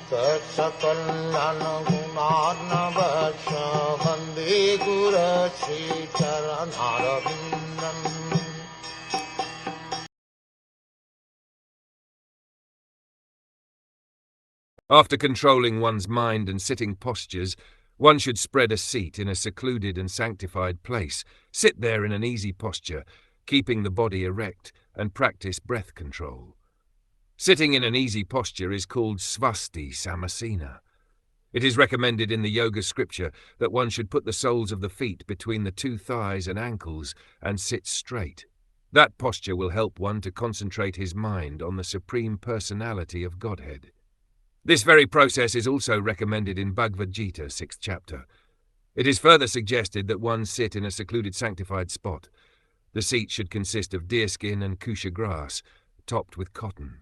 Saksakalyan gunarnavasya Vande Guru Sri Charanarabindam. After controlling one's mind and sitting postures, one should spread a seat in a secluded and sanctified place, sit there in an easy posture, keeping the body erect, and practice breath control. Sitting in an easy posture is called svasti samasena. It is recommended in the yoga scripture that one should put the soles of the feet between the two thighs and ankles and sit straight. That posture will help one to concentrate his mind on the Supreme Personality of Godhead. This very process is also recommended in Bhagavad Gita, 6th chapter. It is further suggested that one sit in a secluded sanctified spot. The seat should consist of deerskin and kusha grass, topped with cotton.